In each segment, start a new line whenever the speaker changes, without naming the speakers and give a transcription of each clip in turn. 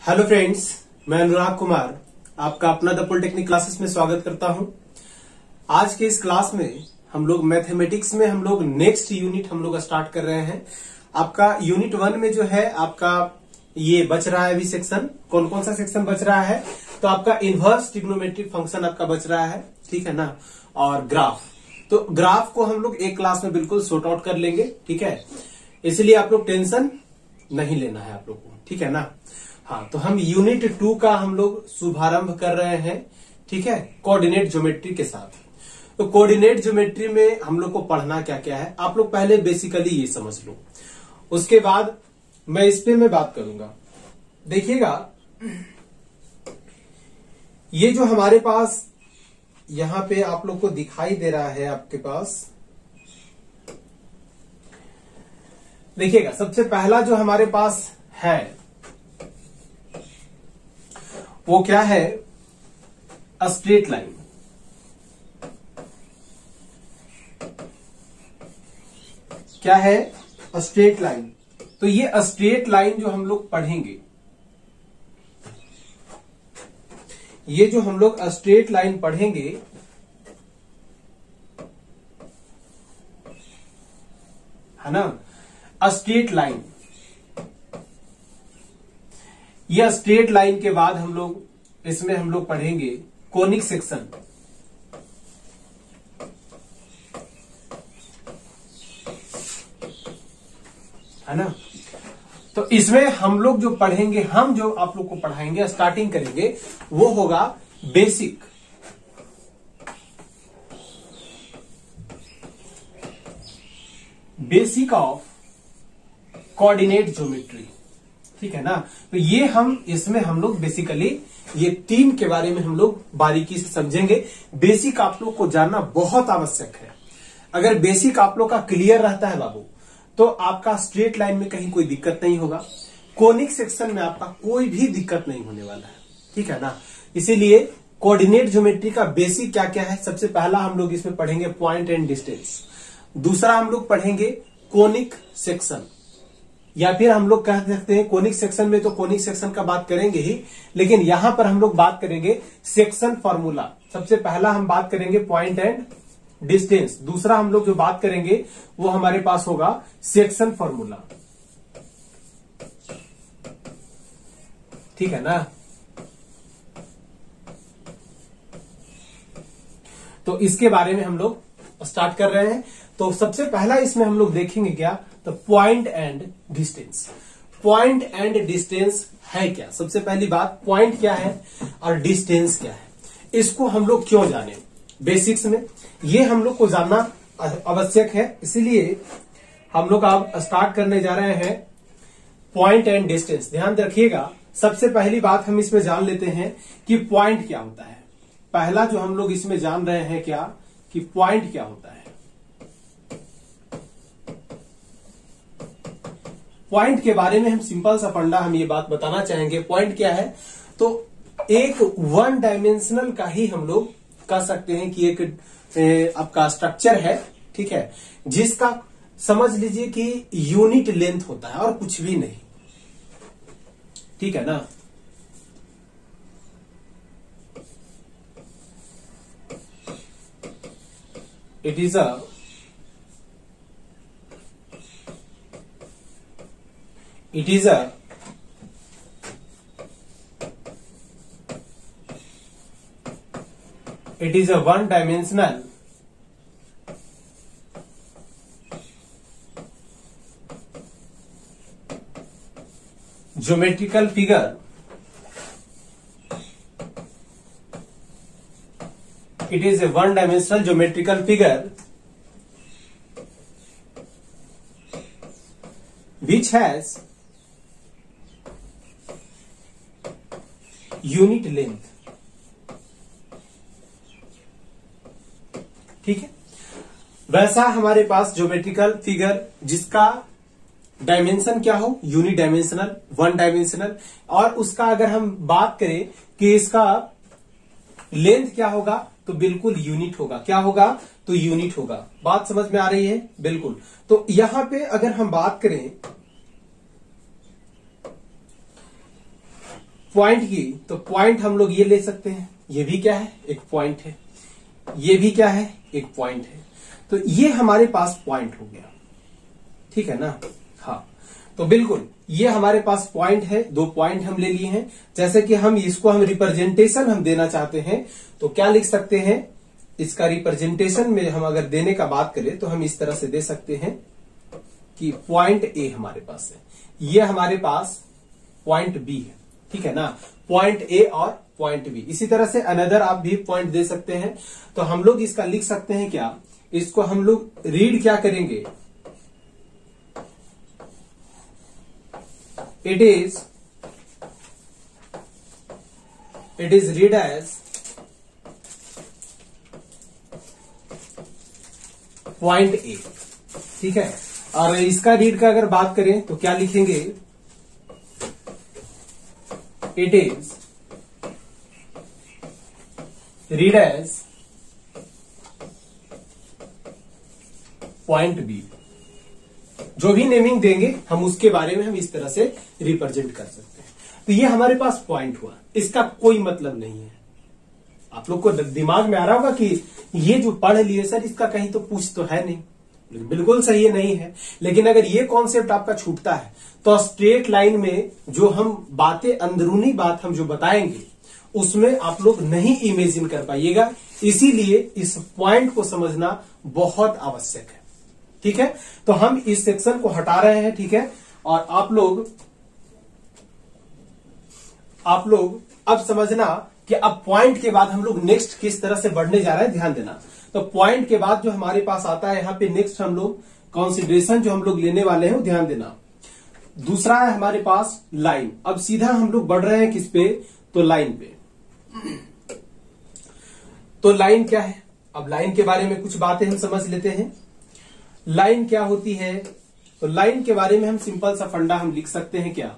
Hello friends, मैं अनुराग कुमार आपका अपना द पॉलिटेक्निक क्लासेस में स्वागत करता हूं। आज के इस क्लास में हम लोग मैथमेटिक्स में हम लोग नेक्स्ट यूनिट हम लोग स्टार्ट कर रहे हैं। आपका यूनिट 1 में जो है आपका ये बच रहा है अभी सेक्शन। कौन कौन सा सेक्शन बच रहा है? तो आपका इनवर्स ट्रिग्नोमेट्रिक फंक्शन आपका बच रहा है, ठीक है ना, और ग्राफ। तो ग्राफ को हम लोग एक क्लास में बिल्कुल सॉर्ट आउट कर लेंगे, ठीक है। इसलिए आप लोग टेंशन नहीं लेना है आप लोग को, ठीक है ना। हाँ, तो हम यूनिट 2 का हम लोग शुभारंभ कर रहे हैं, ठीक है, कोऑर्डिनेट ज्योमेट्री के साथ। तो कोऑर्डिनेट ज्योमेट्री में हम लोग को पढ़ना क्या क्या है, आप लोग पहले बेसिकली ये समझ लो, उसके बाद मैं इस पे मैं बात करूंगा। देखिएगा, ये जो हमारे पास यहां पे आप लोग को दिखाई दे रहा है, आपके पास देखिएगा, सबसे पहला जो हमारे पास है वो क्या है? Straight line. क्या है? Straight line. तो ये स्ट्रेट लाइन जो हम लोग पढ़ेंगे, ये जो हम लोग स्ट्रेट लाइन पढ़ेंगे, है ना, स्ट्रेट लाइन। यह स्ट्रेट लाइन के बाद हम लोग इसमें हम लोग पढ़ेंगे कोनिक सेक्शन, है ना। तो इसमें हम लोग जो पढ़ेंगे, हम जो आप लोग को पढ़ाएंगे, स्टार्टिंग करेंगे, वो होगा basic. Basic of coordinate geometry, ठीक है ना। तो ये हम इसमें हम लोग बेसिकली ये 3 के बारे में हम लोग बारीकी से समझेंगे। बेसिक आप लोग को जानना बहुत आवश्यक है। अगर बेसिक आप लोग का क्लियर रहता है बाबू, तो आपका स्ट्रेट लाइन में कहीं कोई दिक्कत नहीं होगा, कोनिक सेक्शन में आपका कोई भी दिक्कत नहीं होने वाला है, ठीक है ना। इसीलिए कोऑर्डिनेट ज्योमेट्री का बेसिक क्या क्या है? सबसे पहला हम लोग इसमें पढ़ेंगे पॉइंट एंड डिस्टेंस। दूसरा हम लोग पढ़ेंगे कोनिक सेक्शन, या फिर हम लोग कह सकते हैं कोनिक सेक्शन में तो कोनिक सेक्शन का बात करेंगे ही, लेकिन यहां पर हम लोग बात करेंगे सेक्शन फॉर्मूला। सबसे पहला हम बात करेंगे पॉइंट एंड डिस्टेंस, दूसरा हम लोग जो बात करेंगे वो हमारे पास होगा सेक्शन फॉर्मूला, ठीक है ना। तो इसके बारे में हम लोग स्टार्ट कर रहे हैं। तो सबसे पहला इसमें हम लोग देखेंगे क्या? तो point and distance. Point and distance है क्या? सबसे पहली बात, पॉइंट क्या है और डिस्टेंस क्या है, इसको हम लोग क्यों जाने? बेसिक्स में ये हम लोग को जानना आवश्यक है। इसीलिए हम लोग अब स्टार्ट करने जा रहे हैं पॉइंट एंड डिस्टेंस। ध्यान रखिएगा, सबसे पहली बात हम इसमें जान लेते हैं कि पॉइंट क्या होता है। पहला जो हम लोग इसमें जान रहे हैं क्या, कि पॉइंट क्या होता है। पॉइंट के बारे में हम सिंपल सा फंडा हम ये बात बताना चाहेंगे। पॉइंट क्या है? तो एक 1 डायमेंशनल का ही हम लोग कह सकते हैं कि एक आपका स्ट्रक्चर है, ठीक है, जिसका समझ लीजिए कि यूनिट लेंथ होता है और कुछ भी नहीं, ठीक है ना। It is a It is a one-dimensional geometrical figure it is a one-dimensional geometrical figure which has unit length, ठीक है। वैसा हमारे पास ज्योमेट्रिकल फिगर जिसका डायमेंशन क्या हो, यूनिट डायमेंशनल, 1 डायमेंशनल, और उसका अगर हम बात करें कि इसका लेंथ क्या होगा, तो बिल्कुल यूनिट होगा। क्या होगा? तो यूनिट होगा। बात समझ में आ रही है? बिल्कुल। तो यहां पे अगर हम बात करें पॉइंट की, तो पॉइंट हम लोग ये ले सकते हैं, ये भी क्या है, एक पॉइंट है, ये भी क्या है, एक पॉइंट है। तो ये हमारे पास पॉइंट हो गया, ठीक है ना। हाँ, तो बिल्कुल ये हमारे पास पॉइंट है, 2 पॉइंट हम ले लिए हैं। जैसे कि हम इसको हम रिप्रेजेंटेशन हम देना चाहते हैं, तो क्या लिख सकते हैं, इसका रिप्रेजेंटेशन में हम अगर देने का बात करें तो हम इस तरह से दे सकते हैं कि पॉइंट ए हमारे पास है, ये हमारे पास पॉइंट बी है, ठीक है ना, पॉइंट ए और पॉइंट बी। इसी तरह से अनदर आप भी पॉइंट दे सकते हैं। तो हम लोग इसका लिख सकते हैं क्या, इसको हम लोग रीड क्या करेंगे, it is read as point A, ठीक है। और इसका रीड का अगर बात करें तो क्या लिखेंगे, it is read as point B. जो भी नेमिंग देंगे हम उसके बारे में हम इस तरह से रिप्रेजेंट कर सकते हैं। तो ये हमारे पास पॉइंट हुआ, इसका कोई मतलब नहीं है। आप लोग को दिमाग में आ रहा होगा कि ये जो पढ़ लिए सर इसका कहीं तो पूछ तो है नहीं, बिल्कुल सही नहीं है। लेकिन अगर ये कॉन्सेप्ट आपका छूटता है तो स्ट्रेट लाइन में जो हम बातें, अंदरूनी बात हम जो बताएंगे उसमें आप लोग नहीं इमेजिन कर पाइएगा। इसीलिए इस पॉइंट को समझना बहुत आवश्यक है, ठीक है। तो हम इस सेक्शन को हटा रहे हैं, ठीक है। और आप लोग अब समझना कि अब पॉइंट के बाद हम लोग नेक्स्ट किस तरह से बढ़ने जा रहे हैं, ध्यान देना। तो पॉइंट के बाद जो हमारे पास आता है, यहां पे नेक्स्ट हम लोग कंसीडरेशन जो हम लोग लेने वाले हैं वो ध्यान देना। दूसरा है हमारे पास लाइन। अब सीधा हम लोग बढ़ रहे हैं किस पे, तो लाइन पे। तो लाइन क्या है, अब लाइन के बारे में कुछ बातें हम समझ लेते हैं। लाइन क्या होती है, तो लाइन के बारे में हम सिंपल सा फंडा हम लिख सकते हैं क्या,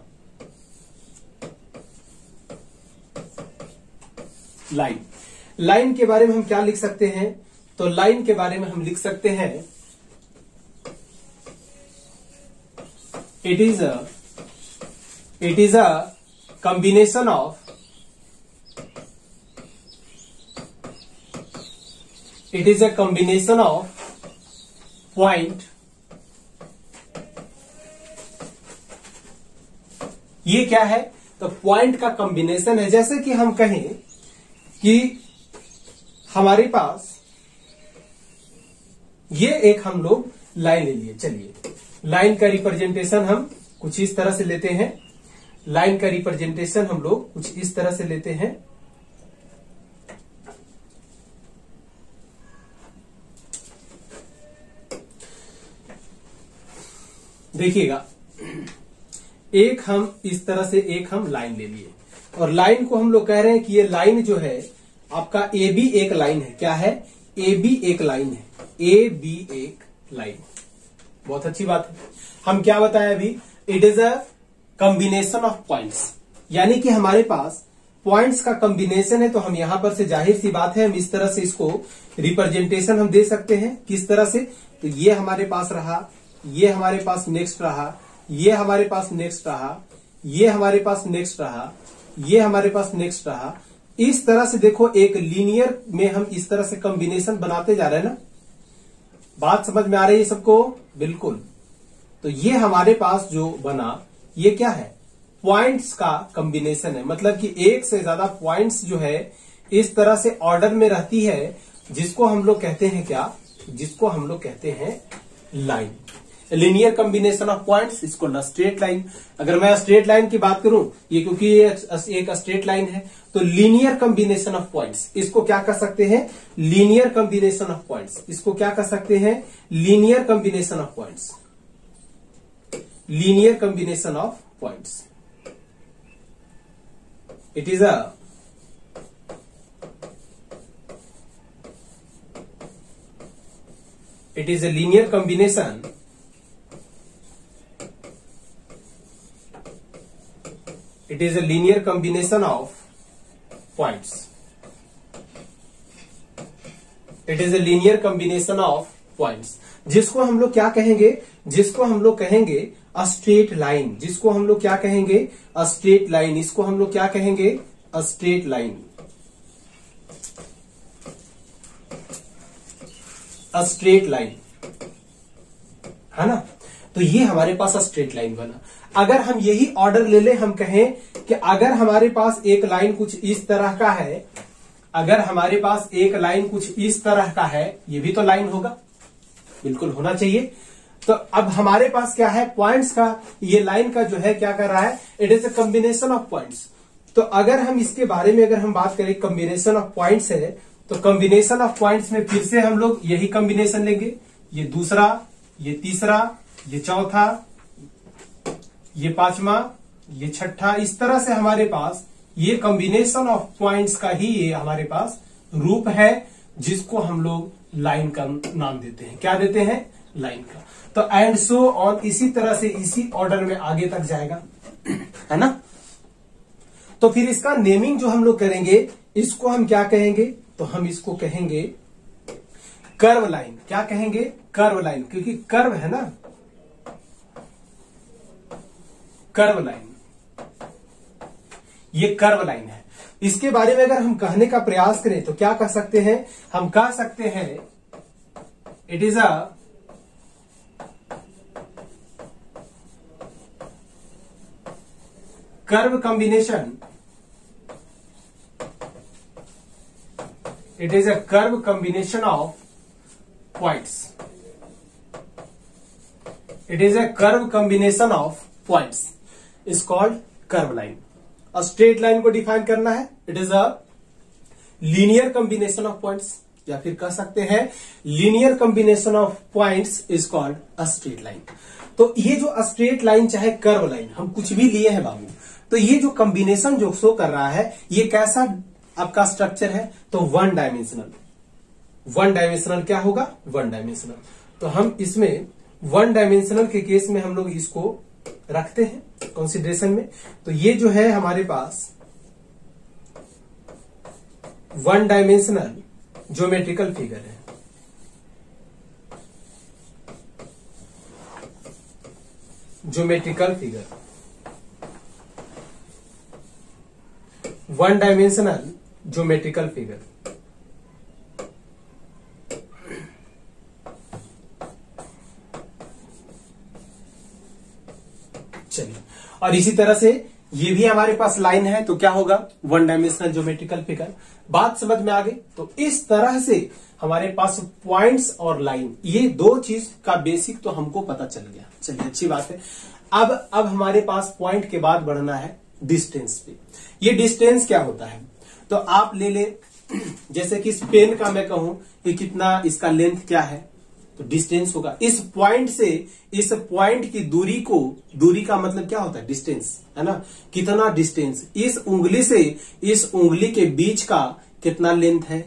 लाइन के बारे में हम क्या लिख सकते हैं, तो लाइन के बारे में हम लिख सकते हैं it is a combination of point, ये क्या है, तो पॉइंट का कॉम्बिनेशन है। जैसे कि हम कहें कि हमारे पास ये एक हम लोग लाइन ले लिए, चलिए लाइन का रिप्रेजेंटेशन हम कुछ इस तरह से लेते हैं। लाइन का रिप्रेजेंटेशन हम लोग कुछ इस तरह से लेते हैं। देखिएगा, एक हम इस तरह से एक हम लाइन ले लिए और लाइन को हम लोग कह रहे हैं कि ये लाइन जो है आपका ए बी एक लाइन है। क्या है, ए बी एक लाइन है, ए बी एक लाइन। बहुत अच्छी बात है। हम क्या बताएं अभी, it is a combination of points, यानी कि हमारे पास पॉइंट्स का कॉम्बिनेशन है। तो हम यहां पर से जाहिर सी बात है हम इस तरह से इसको रिप्रेजेंटेशन हम दे सकते हैं। किस तरह से, तो ये हमारे पास रहा, ये हमारे पास नेक्स्ट रहा, ये हमारे पास नेक्स्ट रहा, ये हमारे पास नेक्स्ट रहा, ये हमारे पास नेक्स्ट रहा। इस तरह से देखो एक लीनियर में हम इस तरह से कॉम्बिनेशन बनाते जा रहे हैं ना। बात समझ में आ रही है सबको, बिल्कुल। तो ये हमारे पास जो बना ये क्या है, पॉइंट्स का कॉम्बिनेशन है। मतलब कि एक से ज्यादा पॉइंट्स जो है इस तरह से ऑर्डर में रहती है, जिसको हम लोग कहते हैं क्या, जिसको हम लोग कहते हैं line. Linear combination of points, इसको ना स्ट्रेट लाइन। अगर मैं स्ट्रेट लाइन की बात करूं, ये क्योंकि ये एक स्ट्रेट लाइन है, तो लीनियर कॉम्बिनेशन ऑफ पॉइंट्स, इसको क्या कर सकते हैं, लीनियर कॉम्बिनेशन ऑफ पॉइंट्स। इसको क्या कर सकते हैं, linear combination of points, linear combination of points. It is a linear combination of points. It is a linear combination of points. जिसको हम लोग क्या कहेंगे, जिसको हम लोग कहेंगे अ स्ट्रेट लाइन, जिसको हम लोग क्या कहेंगे, अ स्ट्रेट लाइन, इसको हम लोग क्या कहेंगे, a straight line, a straight line, है ना। तो ये हमारे पास स्ट्रेट लाइन बना। अगर हम यही ऑर्डर ले ले, हम कहें कि अगर हमारे पास एक लाइन कुछ इस तरह का है, अगर हमारे पास एक लाइन कुछ इस तरह का है, ये भी तो लाइन होगा, बिल्कुल होना चाहिए। तो अब हमारे पास क्या है, पॉइंट्स का, ये लाइन का जो है क्या कर रहा है, it is a combination of points. तो अगर हम इसके बारे में अगर हम बात करें, कॉम्बिनेशन ऑफ पॉइंट्स है, तो कॉम्बिनेशन ऑफ पॉइंट्स में फिर से हम लोग यही कॉम्बिनेशन लेंगे, ये दूसरा, ये तीसरा, ये चौथा, ये पांचवा, ये छठा, इस तरह से हमारे पास ये कॉम्बिनेशन ऑफ पॉइंट्स का ही ये हमारे पास रूप है, जिसको हम लोग लाइन का नाम देते हैं। क्या देते हैं, लाइन का। तो एंड सो और इसी तरह से इसी ऑर्डर में आगे तक जाएगा, है ना। तो फिर इसका नेमिंग जो हम लोग करेंगे, इसको हम क्या कहेंगे, तो हम इसको कहेंगे कर्व लाइन। क्या कहेंगे, कर्व लाइन, क्योंकि कर्व है ना, कर्व लाइन, ये कर्व लाइन है। इसके बारे में अगर हम कहने का प्रयास करें तो क्या कह सकते हैं, हम कह सकते हैं it is a curve combination, it is a curve combination of points, it is a curve combination of points is called curve line. और स्ट्रेट लाइन को डिफाइन करना है, it is a linear combination of points, या फिर कह सकते हैं linear combination of points is called a straight line. तो ये जो स्ट्रेट लाइन चाहे कर्व लाइन, हम कुछ भी लिए हैं बाबू, तो ये जो कॉम्बिनेशन जो शो कर रहा है, ये कैसा आपका स्ट्रक्चर है, तो वन डायमेंशनल। वन डायमेंशनल क्या होगा, वन डायमेंशनल। तो हम इसमें वन डायमेंशनल के केस में हम लोग इसको रखते हैं कंसीडरेशन में। तो ये जो है हमारे पास वन डायमेंशनल ज्योमेट्रिकल फिगर है। Geometrical figure, one dimensional geometrical figure. चलिए, और इसी तरह से ये भी हमारे पास लाइन है, तो क्या होगा, वन डायमेंशनल ज्योमेट्रिकल फिगर। बात समझ में आ गई। तो इस तरह से हमारे पास पॉइंट्स और लाइन, ये दो चीज का बेसिक तो हमको पता चल गया। चलिए, अच्छी बात है। अब हमारे पास पॉइंट के बाद बढ़ना है डिस्टेंस पे। ये डिस्टेंस क्या होता है, तो आप ले ले, जैसे कि इस पेन का मैं कहूं कि कितना इसका लेंथ क्या है, तो डिस्टेंस होगा। इस पॉइंट से इस पॉइंट की दूरी को, दूरी का मतलब क्या होता है, डिस्टेंस, है ना। कितना डिस्टेंस इस उंगली से इस उंगली के बीच का कितना लेंथ है,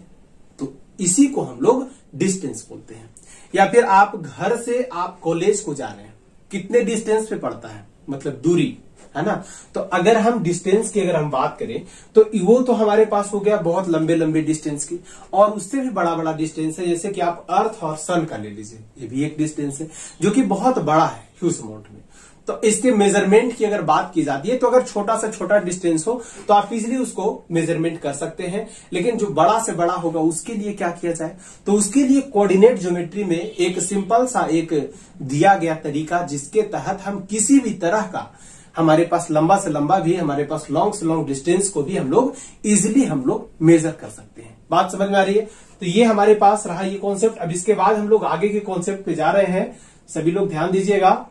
तो इसी को हम लोग डिस्टेंस बोलते हैं। या फिर आप घर से आप कॉलेज को जा रहे हैं, कितने डिस्टेंस पे पड़ता है, मतलब दूरी, है ना। तो अगर हम डिस्टेंस की अगर हम बात करें, तो वो तो हमारे पास हो गया बहुत लंबे लंबे डिस्टेंस की, और उससे भी बड़ा बड़ा डिस्टेंस है, जैसे कि आप अर्थ और सन का ले लीजिए, ये भी एक डिस्टेंस है जो कि बहुत बड़ा है, ह्यूज अमाउंट में। तो इसके मेजरमेंट की अगर बात की जाती है, तो अगर छोटा से छोटा डिस्टेंस हो तो आप इजिली उसको मेजरमेंट कर सकते हैं, लेकिन जो बड़ा से बड़ा होगा उसके लिए क्या किया जाए, तो उसके लिए कोऑर्डिनेट ज्योमेट्री में एक सिंपल सा एक दिया गया तरीका, जिसके तहत हम किसी भी तरह का, हमारे पास लंबा से लंबा भी, हमारे पास लॉन्ग से लॉन्ग डिस्टेंस को भी हम लोग इजिली हम लोग मेजर कर सकते हैं। बात समझ में आ रही है। तो ये हमारे पास रहा ये कॉन्सेप्ट। अब इसके बाद हम लोग आगे के कॉन्सेप्ट पे जा रहे हैं, सभी लोग ध्यान दीजिएगा।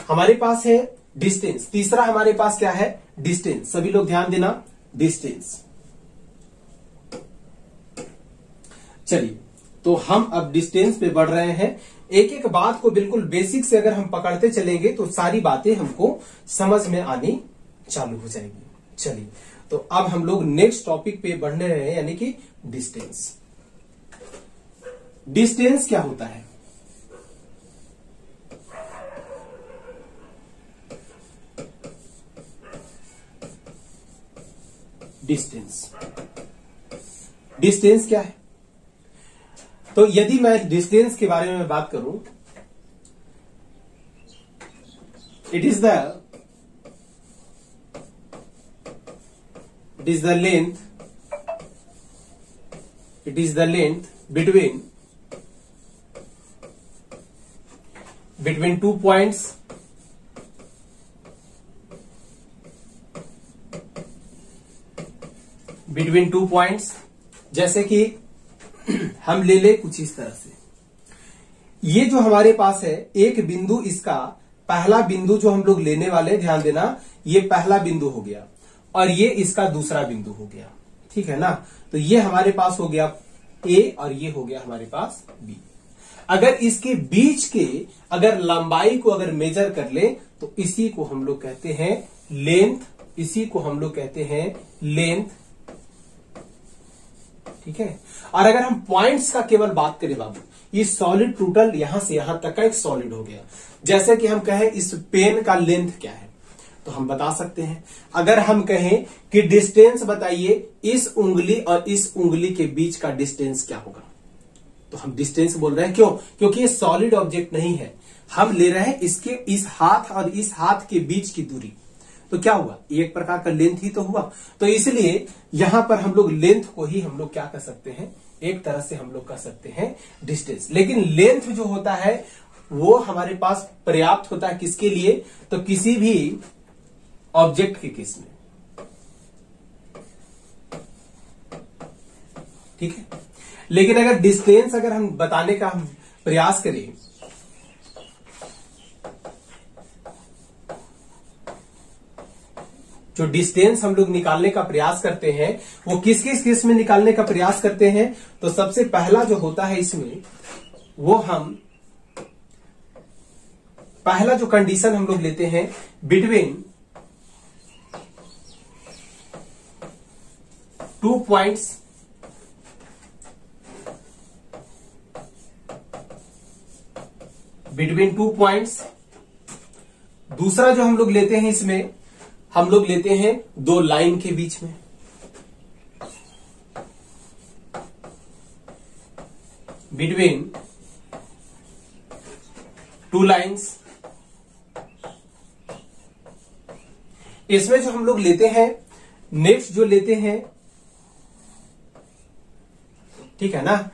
हमारे पास है डिस्टेंस, तीसरा हमारे पास क्या है, डिस्टेंस। सभी लोग ध्यान देना, डिस्टेंस। चलिए, तो हम अब डिस्टेंस पे बढ़ रहे हैं। एक एक बात को बिल्कुल बेसिक से अगर हम पकड़ते चलेंगे तो सारी बातें हमको समझ में आनी चालू हो जाएगी। चलिए, तो अब हम लोग नेक्स्ट टॉपिक पे बढ़ने रहे हैं, यानी कि डिस्टेंस। डिस्टेंस क्या होता है, डिस्टेंस, डिस्टेंस क्या है। तो यदि मैं डिस्टेंस के बारे में बात करूं, it is the length between 2 points जैसे कि हम ले ले कुछ इस तरह से, ये जो हमारे पास है एक बिंदु, इसका पहला बिंदु जो हम लोग लेने वाले, ध्यान देना, ये पहला बिंदु हो गया और ये इसका दूसरा बिंदु हो गया, ठीक है ना। तो ये हमारे पास हो गया A और ये हो गया हमारे पास B। अगर इसके बीच के अगर लंबाई को अगर मेजर कर ले तो इसी को हम लोग कहते हैं लेंथ, ठीक है। और अगर हम पॉइंट्स का केवल बात करें बाबू, ये सॉलिड टोटल यहां से यहां तक का एक सॉलिड हो गया। जैसे कि हम कहें इस पेन का लेंथ क्या है, तो हम बता सकते हैं। अगर हम कहें कि डिस्टेंस बताइए इस उंगली और इस उंगली के बीच का डिस्टेंस क्या होगा, तो हम डिस्टेंस बोल रहे हैं। क्यों? क्योंकि ये सॉलिड ऑब्जेक्ट नहीं है, हम ले रहे हैं इसके इस हाथ और इस हाथ के बीच की दूरी। तो क्या हुआ, एक प्रकार का लेंथ ही तो हुआ। तो इसलिए यहां पर हम लोग लेंथ को ही हम लोग क्या कर सकते हैं, एक तरह से हम लोग कह सकते हैं डिस्टेंस। लेकिन लेंथ जो होता है वो हमारे पास पर्याप्त होता है किसके लिए, तो किसी भी ऑब्जेक्ट के केस में, ठीक है। लेकिन अगर डिस्टेंस अगर हम बताने का हम प्रयास करें, जो डिस्टेंस हम लोग निकालने का प्रयास करते हैं वो किस किस केस में निकालने का प्रयास करते हैं, तो सबसे पहला जो होता है इसमें, वो हम पहला जो कंडीशन हम लोग लेते हैं बिटवीन 2 पॉइंट्स, दूसरा जो हम लोग लेते हैं इसमें, हम लोग लेते हैं 2 लाइन के बीच में, बिटवीन 2 लाइन्स। इसमें जो हम लोग लेते हैं नेक्स्ट जो लेते हैं, ठीक है ना,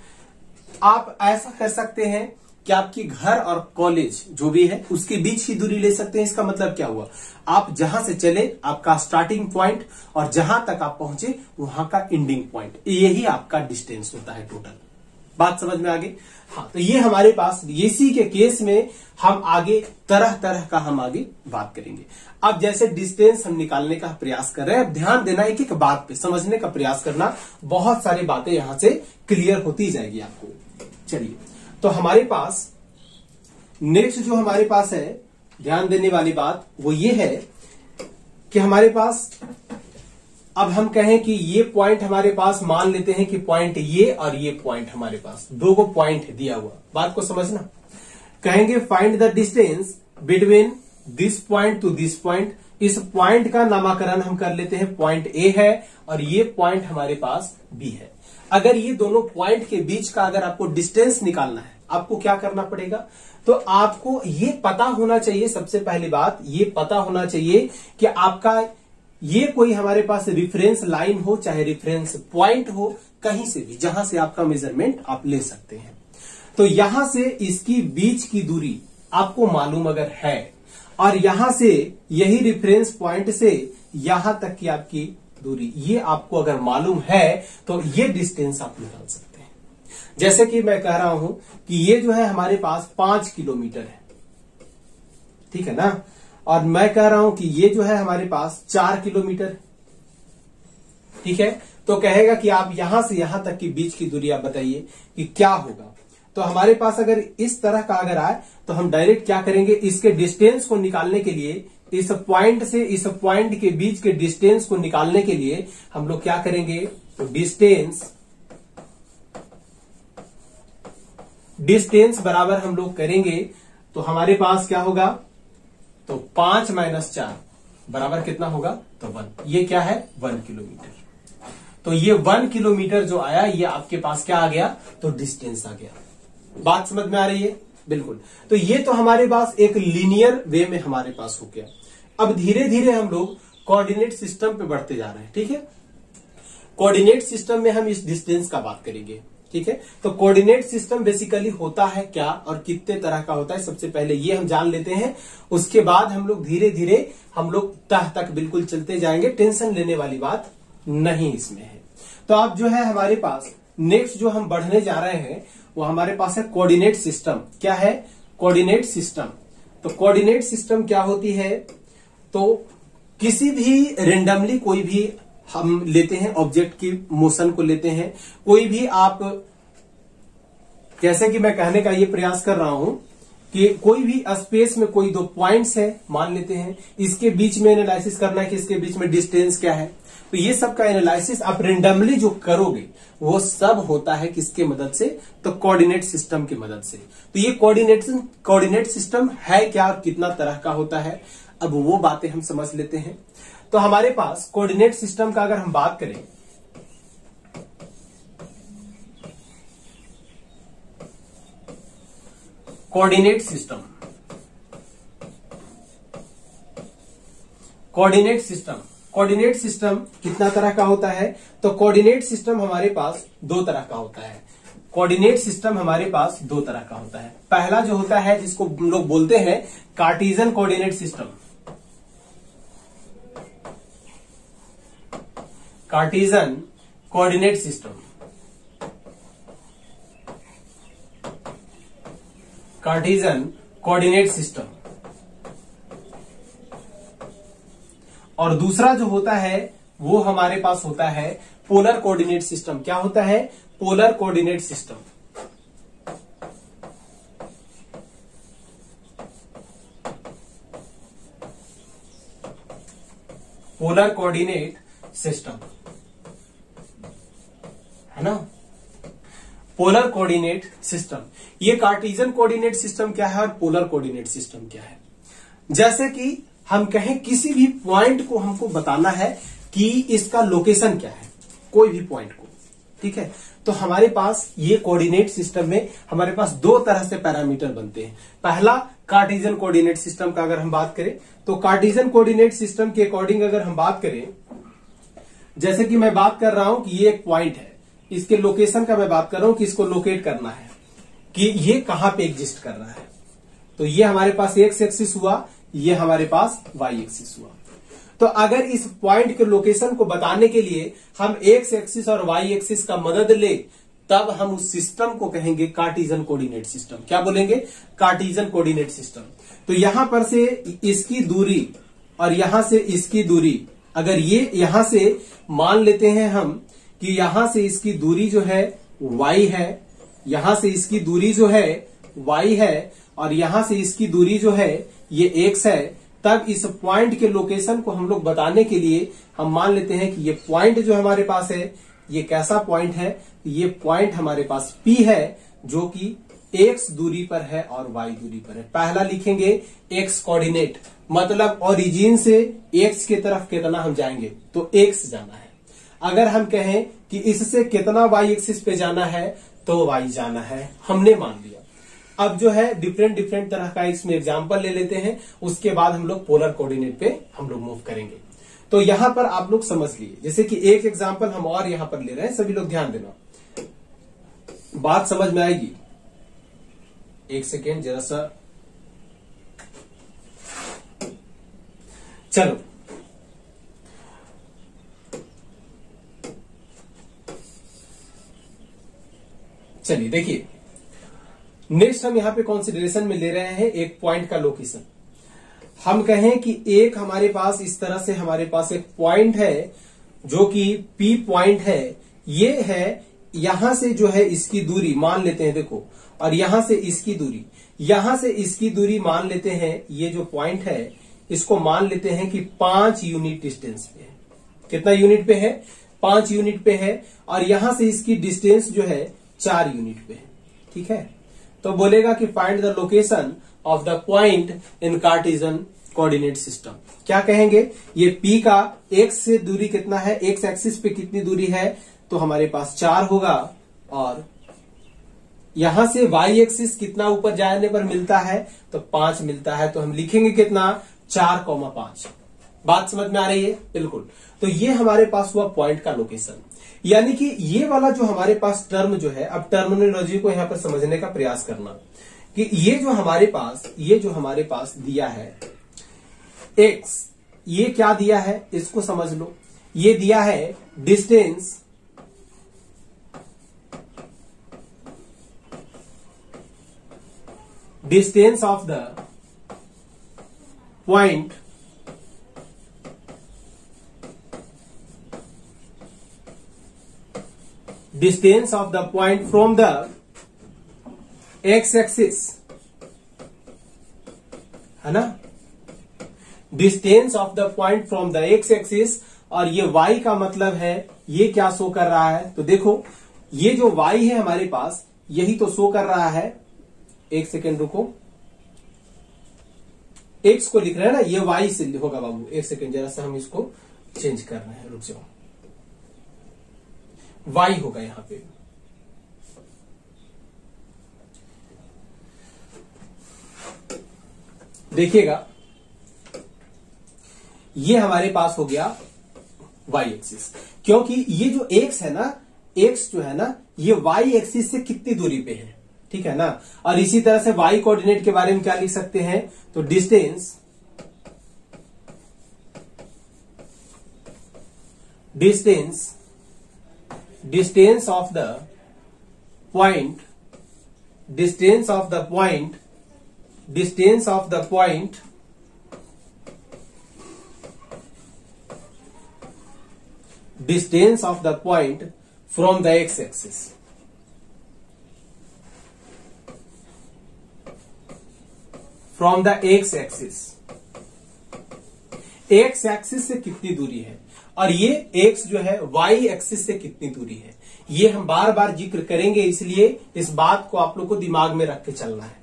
आप ऐसा कर सकते हैं कि आपकी घर और कॉलेज जो भी है उसके बीच की दूरी ले सकते हैं। इसका मतलब क्या हुआ, आप जहां से चले आपका स्टार्टिंग पॉइंट और जहां तक आप पहुंचे वहां का एंडिंग पॉइंट, यही आपका डिस्टेंस होता है टोटल। बात समझ में आ गई? हाँ, तो ये हमारे पास इसी के केस में हम आगे तरह तरह का हम आगे बात करेंगे। अब जैसे डिस्टेंस हम निकालने का प्रयास कर रहे हैं, अब ध्यान देना एक एक बात पे समझने का प्रयास करना, बहुत सारी बातें यहां से क्लियर होती जाएगी आपको। चलिए, तो हमारे पास नेक्स्ट जो हमारे पास है ध्यान देने वाली बात वो ये है कि हमारे पास, अब हम कहें कि ये पॉइंट हमारे पास, मान लेते हैं कि पॉइंट ये और ये पॉइंट हमारे पास 2 को पॉइंट दिया हुआ, बात को समझना। कहेंगे find the distance between this point two this point. इस पॉइंट का नामकरण हम कर लेते हैं पॉइंट ए है और ये पॉइंट हमारे पास बी है। अगर ये दोनों पॉइंट के बीच का अगर आपको डिस्टेंस निकालना है, आपको क्या करना पड़ेगा, तो आपको ये पता होना चाहिए, सबसे पहली बात ये पता होना चाहिए कि आपका ये कोई हमारे पास रिफरेंस लाइन हो चाहे रिफरेंस पॉइंट हो, कहीं से भी जहां से आपका मेजरमेंट आप ले सकते हैं। तो यहां से इसकी बीच की दूरी आपको मालूम अगर है और यहां से यही रेफरेंस पॉइंट से यहां तक की आपकी दूरी ये आपको अगर मालूम है तो ये डिस्टेंस आप निकाल सकते हैं। जैसे कि मैं कह रहा हूं कि ये जो है हमारे पास 5 किलोमीटर है, ठीक है ना, और मैं कह रहा हूं कि ये जो है हमारे पास 4 किलोमीटर, ठीक है। तो कहेगा कि आप यहां से यहां तक की बीच की दूरी आप बताइए कि क्या होगा। तो हमारे पास अगर इस तरह का अगर आए तो हम डायरेक्ट क्या करेंगे, इसके डिस्टेंस को निकालने के लिए, इस पॉइंट से इस पॉइंट के बीच के डिस्टेंस को निकालने के लिए हम लोग क्या करेंगे, तो डिस्टेंस बराबर हम लोग करेंगे तो हमारे पास क्या होगा, तो 5 - 4 बराबर कितना होगा, तो 1। ये क्या है, 1 किलोमीटर। तो ये 1 किलोमीटर जो आया ये आपके पास क्या आ गया, तो डिस्टेंस आ गया। बात समझ में आ रही है? बिल्कुल। तो ये तो हमारे पास एक लीनियर वे में हमारे पास हो गया। अब धीरे धीरे हम लोग कोऑर्डिनेट सिस्टम पे बढ़ते जा रहे हैं, ठीक है। कोऑर्डिनेट सिस्टम में हम इस डिस्टेंस का बात करेंगे, ठीक है। तो कोऑर्डिनेट सिस्टम बेसिकली होता है क्या और कितने तरह का होता है, सबसे पहले ये हम जान लेते हैं। उसके बाद हम लोग धीरे धीरे हम लोग तह तक बिल्कुल चलते जाएंगे, टेंशन लेने वाली बात नहीं इसमें है। तो अब जो है हमारे पास नेक्स्ट जो हम बढ़ने जा रहे हैं वो हमारे पास है कोऑर्डिनेट सिस्टम। क्या है? Coordinate system. तो कोऑर्डिनेट सिस्टम क्या होती है? तो किसी भी रेंडमली कोई भी हम लेते हैं ऑब्जेक्ट की मोशन को लेते हैं, कोई भी आप, जैसे कि मैं कहने का ये प्रयास कर रहा हूं कि कोई भी स्पेस में कोई दो पॉइंट्स है मान लेते हैं, इसके बीच में एनालिसिस करना है कि इसके बीच में डिस्टेंस क्या है। तो ये सब का एनालिसिस आप रेंडमली जो करोगे वो सब होता है किसके मदद से? तो कोऑर्डिनेट सिस्टम की मदद से। तो ये कोऑर्डिनेट सिस्टम है क्या और कितना तरह का होता है, अब वो बातें हम समझ लेते हैं। तो हमारे पास कोऑर्डिनेट सिस्टम का अगर हम बात करें, कोऑर्डिनेट सिस्टम, कोऑर्डिनेट सिस्टम कितना तरह का होता है? तो कोऑर्डिनेट सिस्टम हमारे पास दो तरह का होता है। कोऑर्डिनेट सिस्टम हमारे पास दो तरह का होता है। पहला जो होता है जिसको हम लोग बोलते हैं Cartesian coordinate system. Cartesian coordinate system, Cartesian coordinate system. और दूसरा जो होता है वो हमारे पास होता है पोलर कोऑर्डिनेट सिस्टम। क्या होता है? Polar coordinate system. Polar coordinate system, है ना। पोलर कोऑर्डिनेट सिस्टम, ये कार्टेशियन कोऑर्डिनेट सिस्टम क्या है और पोलर कोऑर्डिनेट सिस्टम क्या है? जैसे कि हम कहें किसी भी पॉइंट को हमको बताना है कि इसका लोकेशन क्या है, कोई भी पॉइंट को, ठीक है। तो हमारे पास ये कोऑर्डिनेट सिस्टम में हमारे पास दो तरह से पैरामीटर बनते हैं। पहला कार्टेशियन कोऑर्डिनेट सिस्टम का अगर हम बात करें तो कार्टेशियन कोऑर्डिनेट सिस्टम के अकॉर्डिंग अगर हम बात करें, जैसे कि मैं बात कर रहा हूं कि ये एक पॉइंट है, इसके लोकेशन का मैं बात कर रहा हूं कि इसको लोकेट करना है कि ये कहां पे एग्जिस्ट कर रहा है। तो ये हमारे पास एक्स एक्सिस हुआ, ये हमारे पास वाई एक्सिस हुआ। तो अगर इस पॉइंट के लोकेशन को बताने के लिए हम एक्स एक्सिस और वाई एक्सिस का मदद ले, तब हम उस सिस्टम को कहेंगे कार्टेशियन कोऑर्डिनेट सिस्टम। क्या बोलेंगे? Cartesian coordinate system. तो यहां पर से इसकी दूरी और यहां से इसकी दूरी, अगर ये यहां से मान लेते हैं हम कि यहां से इसकी दूरी जो है y है, यहां से इसकी दूरी जो है y है और यहां से इसकी दूरी जो है ये x है, तब इस पॉइंट के लोकेशन को हम लोग बताने के लिए हम मान लेते हैं कि ये पॉइंट जो हमारे पास है ये कैसा पॉइंट है? ये पॉइंट हमारे पास P है जो कि x दूरी पर है और y दूरी पर है। पहला लिखेंगे x कोऑर्डिनेट, मतलब ओरिजिन से x की तरफ कितना हम जाएंगे, तो x जाना है। अगर हम कहें कि इससे कितना y एक्सिस पे जाना है, तो y जाना है, हमने मान लिया। अब जो है डिफरेंट तरह का इसमें एग्जांपल ले लेते हैं, उसके बाद हम लोग पोलर कोऑर्डिनेट पे हम लोग मूव करेंगे। तो यहां पर आप लोग समझ लिए, जैसे कि एक एग्जांपल हम और यहां पर ले रहे हैं, सभी लोग ध्यान देना, बात समझ में आएगी। एक सेकेंड जरा सा, चलो चलिए देखिए, नेक्स्ट हम यहां पे कंसीडरेशन में ले रहे हैं एक पॉइंट का लोकेशन। हम कहें कि एक हमारे पास इस तरह से हमारे पास एक पॉइंट है जो कि P पॉइंट है, ये है, यहां से जो है इसकी दूरी मान लेते हैं, देखो, और यहां से इसकी दूरी, यहां से इसकी दूरी मान लेते हैं, ये जो पॉइंट है इसको मान लेते हैं कि 5 यूनिट डिस्टेंस पे है। कितना यूनिट पे है? 5 यूनिट पे है। और यहां से इसकी डिस्टेंस जो है 4 यूनिट पे है, ठीक है। तो बोलेगा कि find the location of the point in Cartesian coordinate system. क्या कहेंगे? ये P का x से दूरी कितना है, x एक्सिस पे कितनी दूरी है, तो हमारे पास 4 होगा और यहां से वाई एक्सिस कितना ऊपर जाने पर मिलता है, तो 5 मिलता है, तो हम लिखेंगे कितना 4,5। बात समझ में आ रही है? बिल्कुल। तो ये हमारे पास हुआ पॉइंट का लोकेशन। यानी कि ये वाला जो हमारे पास टर्म जो है, अब टर्मिनोलॉजी को यहां पर समझने का प्रयास करना कि ये जो हमारे पास दिया है x, ये क्या दिया है इसको समझ लो। ये दिया है distance of the point from the x axis, है ना, distance of the point from the x axis. और ये y का मतलब है ये क्या शो कर रहा है, तो देखो ये जो y है हमारे पास यही तो शो कर रहा है। एक सेकेंड रुको, x को लिख रहे हैं ना, ये y से होगा बाबू। एक सेकेंड जरा सा हम इसको चेंज कर रहे हैं, रुक जाओ। y होगा यहां पे, देखिएगा ये हमारे पास हो गया y एक्सिस, क्योंकि ये जो x है ना, x जो है ना ये y एक्सिस से कितनी दूरी पे है, ठीक है ना। और इसी तरह से y कोऑर्डिनेट के बारे में क्या लिख सकते हैं, तो distance of the point from the x axis, x axis से कितनी दूरी है, और ये x जो है y एक्सिस से कितनी दूरी है, ये हम बार बार जिक्र करेंगे, इसलिए इस बात को आप लोग को दिमाग में रख के चलना है।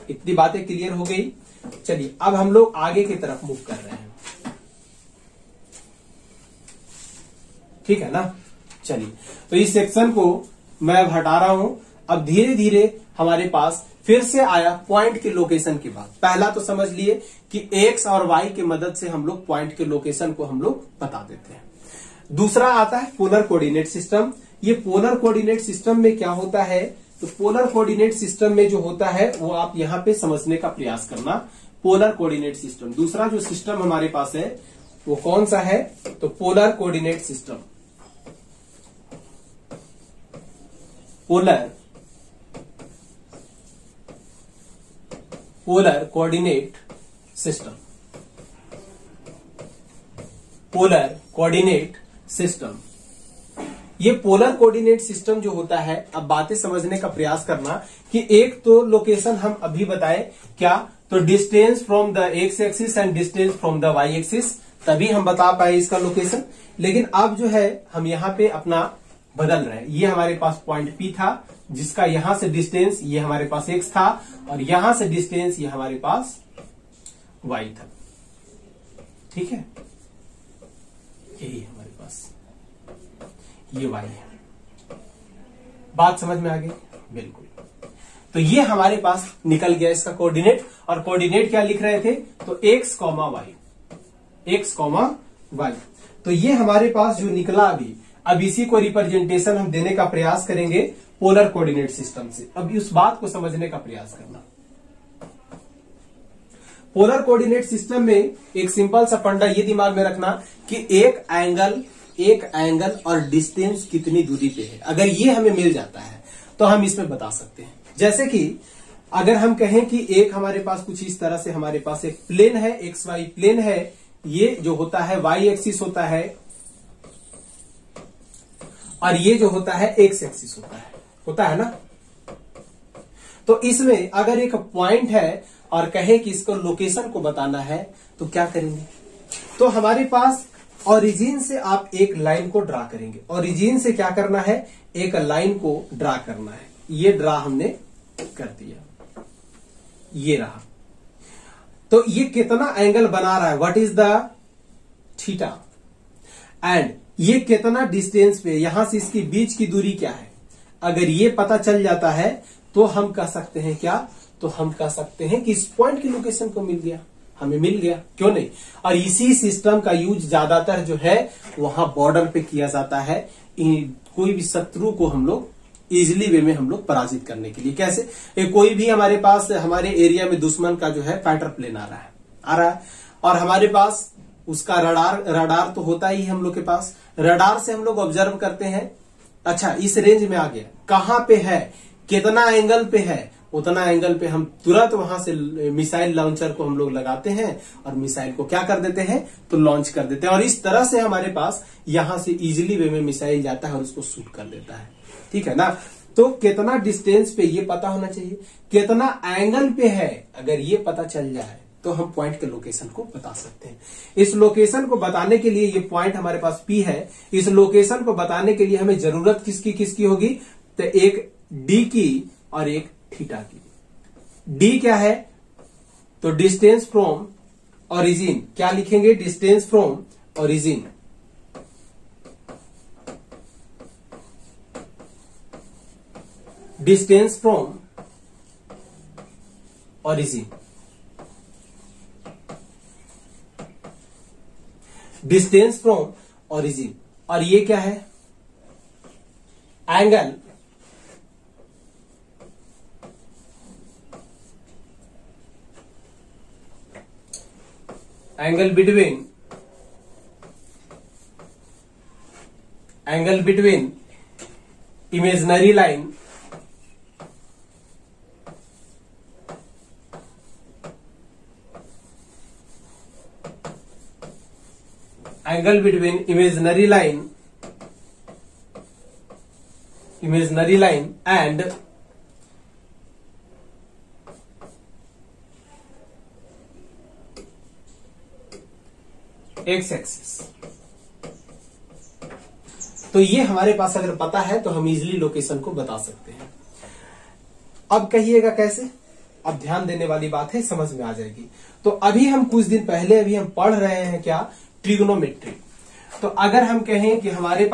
इतनी बातें क्लियर हो गई। चलिए अब हम लोग आगे की तरफ मूव कर रहे हैं, ठीक है ना। चलिए तो इस सेक्शन को मैं अब हटा रहा हूं। अब धीरे धीरे हमारे पास फिर से आया पॉइंट के लोकेशन की बात। पहला तो समझ लिए कि x और y की मदद से हम लोग पॉइंट के लोकेशन को हम लोग बता देते हैं। दूसरा आता है पोलर कोऑर्डिनेट सिस्टम। ये पोलर कोऑर्डिनेट सिस्टम में क्या होता है, तो पोलर कोऑर्डिनेट सिस्टम में जो होता है वो आप यहां पे समझने का प्रयास करना। पोलर कोऑर्डिनेट सिस्टम, दूसरा जो सिस्टम हमारे पास है वो कौन सा है, तो polar coordinate system. Polar coordinate system, polar coordinate system. ये पोलर कोऑर्डिनेट सिस्टम जो होता है, अब बातें समझने का प्रयास करना कि एक तो लोकेशन हम अभी बताए क्या, तो distance from the X axis and distance from the Y axis, तभी हम बता पाए इसका लोकेशन। लेकिन अब जो है हम यहां पे अपना बदल रहे हैं। ये हमारे पास पॉइंट P था जिसका यहां से डिस्टेंस ये हमारे पास x था, और यहां से डिस्टेंस ये हमारे पास y था, ठीक है। यही हमारे पास ये y है। बात समझ में आ गई? बिल्कुल। तो ये हमारे पास निकल गया इसका कोऑर्डिनेट, और कोऑर्डिनेट क्या लिख रहे थे, तो x, y। तो ये हमारे पास जो निकला अभी, अब इसी को रिप्रेजेंटेशन हम देने का प्रयास करेंगे पोलर कोऑर्डिनेट सिस्टम से। अब इस बात को समझने का प्रयास करना। पोलर कोऑर्डिनेट सिस्टम में एक सिंपल सा फंडा ये दिमाग में रखना कि एक एंगल और डिस्टेंस कितनी दूरी पे है। अगर ये हमें मिल जाता है तो हम इसमें बता सकते हैं। जैसे कि अगर हम कहें कि एक हमारे पास कुछ इस तरह से हमारे पास एक प्लेन है, एक्स वाई प्लेन है, ये जो होता है वाई एक्सिस होता है, और ये जो होता है एक्स एक्सिस होता है ना। तो इसमें अगर एक पॉइंट है और कहे कि इसको लोकेशन को बताना है तो क्या करेंगे, तो हमारे पास ओरिजिन से आप एक लाइन को ड्रा करेंगे। ओरिजिन से क्या करना है, एक लाइन को ड्रा करना है। ये ड्रा हमने कर दिया, ये रहा। तो ये कितना एंगल बना रहा है, what is the theta, and ये कितना डिस्टेंस पे, यहां से इसके बीच की दूरी क्या है। अगर ये पता चल जाता है तो हम कह सकते हैं क्या, तो हम कह सकते हैं कि इस पॉइंट की लोकेशन को मिल गया, हमें मिल गया, क्यों नहीं। और इसी सिस्टम का यूज ज्यादातर जो है वहां बॉर्डर पे किया जाता है, कोई भी शत्रु को हम लोग इजिली वे में हम लोग पराजित करने के लिए। कैसे, कोई भी हमारे पास हमारे एरिया में दुश्मन का जो है फाइटर प्लेन आ रहा है और हमारे पास उसका रडार तो होता ही हम लोग के पास, रडार से हम लोग ऑब्जर्व करते हैं, अच्छा इस रेंज में आ गया, कहां पे है, कितना एंगल पे है, उतना एंगल पे हम तुरंत वहां से मिसाइल लॉन्चर को हम लोग लगाते हैं और मिसाइल को क्या कर देते हैं, तो लॉन्च कर देते हैं। और इस तरह से हमारे पास यहां से इजिली वे में मिसाइल जाता है और उसको शूट कर देता है, ठीक है ना। तो कितना डिस्टेंस पे ये पता होना चाहिए, कितना एंगल पे है, अगर ये पता चल जाए तो हम पॉइंट के लोकेशन को बता सकते हैं। इस लोकेशन को बताने के लिए, ये पॉइंट हमारे पास P है, इस लोकेशन को बताने के लिए हमें जरूरत किसकी होगी, तो एक D की और एक थीटा की। D क्या है, तो डिस्टेंस फ्रॉम ओरिजिन, क्या लिखेंगे, distance from origin, distance from origin, distance from origin. और ये क्या है, angle, angle between imaginary line angle between imaginary line and x axis. तो ये हमारे पास अगर पता है तो हम इजिली लोकेशन को बता सकते हैं। अब कहिएगा कैसे, अब ध्यान देने वाली बात है, समझ में आ जाएगी। तो अभी हम कुछ दिन पहले अभी हम पढ़ रहे हैं क्या, ट्रिग्नोमेट्री। तो अगर हम कहें कि हमारे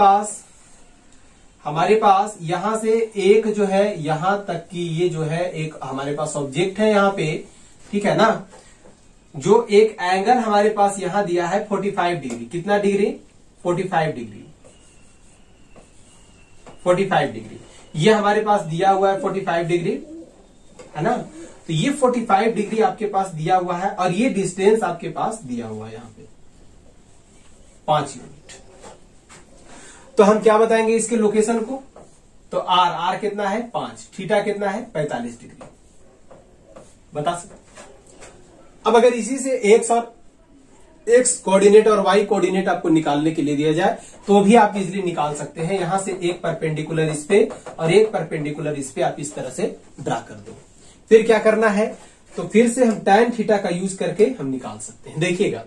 पास यहां से एक जो है यहां तक की ये जो है एक हमारे पास ऑब्जेक्ट है यहां पे, ठीक है ना, जो एक एंगल हमारे पास यहां दिया है 45 डिग्री, कितना डिग्री, 45 डिग्री, 45 डिग्री, ये हमारे पास दिया हुआ है 45 डिग्री, है ना। तो ये 45 डिग्री आपके पास दिया हुआ है और ये डिस्टेंस आपके पास दिया हुआ है यहां पे 5 यूनिट। तो हम क्या बताएंगे इसके लोकेशन को, तो आर कितना है 5, थीटा कितना है 45 डिग्री, बता सकते। अब अगर इसी से एक्स कोऑर्डिनेट और वाई कोऑर्डिनेट आपको निकालने के लिए दिया जाए तो भी आप इजिली निकाल सकते हैं। यहां से एक परपेंडिकुलर इस पे और एक परपेंडिकुलर इस पे आप इस तरह से ड्रा कर दो। फिर क्या करना है, तो फिर से हम tan थीटा का यूज करके हम निकाल सकते हैं। देखिएगा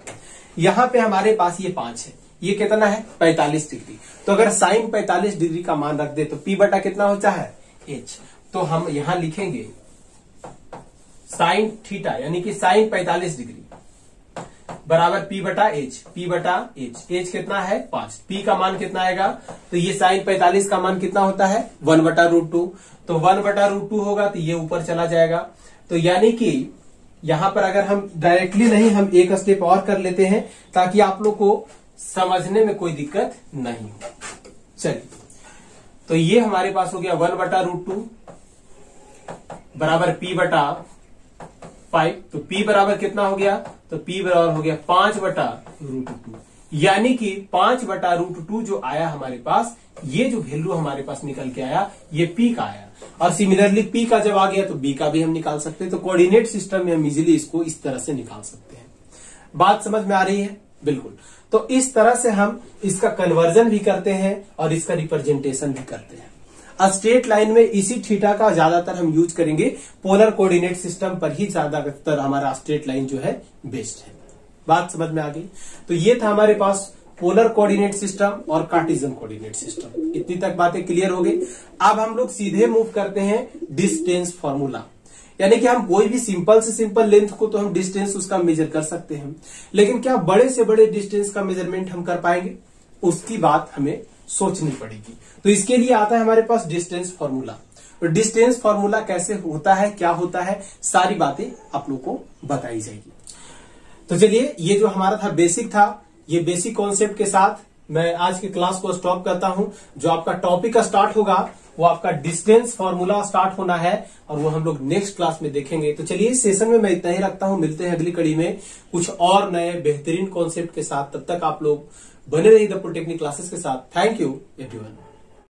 यहां पे हमारे पास ये 5 है, ये कितना है 45 डिग्री। तो अगर साइन 45 डिग्री का मान रख दे तो P बटा कितना होता है H। तो हम यहां लिखेंगे साइन थीटा यानी कि साइन 45 डिग्री बराबर P बटा H, P बटा H कितना है 5, P का मान कितना आएगा, तो ये साइन 45 का मान कितना होता है 1/√2। तो 1/√2 होगा तो ये ऊपर चला जाएगा। तो यानी कि यहां पर अगर हम डायरेक्टली नहीं, हम एक स्टेप और कर लेते हैं ताकि आप लोग को समझने में कोई दिक्कत नहीं हो। चलिए, तो ये हमारे पास हो गया 1/√2 बराबर P बटा 5। तो P बराबर कितना हो गया, तो P बराबर हो गया 5/√2, यानी कि 5/√2 जो आया हमारे पास, ये जो वैल्यू हमारे पास निकल के आया ये P का आया। और सिमिलरली P का जब आ गया तो B का भी हम निकाल सकते हैं। तो कोऑर्डिनेट सिस्टम में हम इजीली इसको इस तरह से निकाल सकते हैं। बात समझ में आ रही है, बिल्कुल। तो इस तरह से हम इसका कन्वर्जन भी करते हैं और इसका रिप्रेजेंटेशन भी करते हैं। स्ट्रेट लाइन में इसी थीटा का ज्यादातर हम यूज करेंगे, पोलर कोऑर्डिनेट सिस्टम पर ही ज्यादातर हमारा स्ट्रेट लाइन जो है बेस्ड है। बात समझ में आ गई। तो ये था हमारे पास पोलर कोऑर्डिनेट सिस्टम और कार्टेशियन कोऑर्डिनेट सिस्टम। इतनी तक बातें क्लियर हो गई। अब हम लोग सीधे मूव करते हैं डिस्टेंस फॉर्मूला, यानी कि हम कोई भी सिंपल से सिंपल लेंथ को तो हम डिस्टेंस उसका मेजर कर सकते हैं, लेकिन क्या बड़े से बड़े डिस्टेंस का मेजरमेंट हम कर पाएंगे, उसकी बात हमें सोचनी पड़ेगी। तो इसके लिए आता है हमारे पास डिस्टेंस फॉर्मूला। तो डिस्टेंस फॉर्मूला कैसे होता है, क्या होता है, सारी बातें आप लोग को बताई जाएगी। तो चलिए, ये जो हमारा था बेसिक था, ये बेसिक कॉन्सेप्ट के साथ मैं आज की क्लास को स्टॉप करता हूं। जो आपका टॉपिक स्टार्ट होगा वो आपका डिस्टेंस फॉर्मूला स्टार्ट होना है और वो हम लोग नेक्स्ट क्लास में देखेंगे। तो चलिए, इस सेशन में मैं इतना ही रखता हूं। मिलते हैं अगली कड़ी में कुछ और नए बेहतरीन कॉन्सेप्ट के साथ। तब तक आप लोग बने रहिए द पॉलिटेक्निक क्लासेस के साथ। Thank you everyone.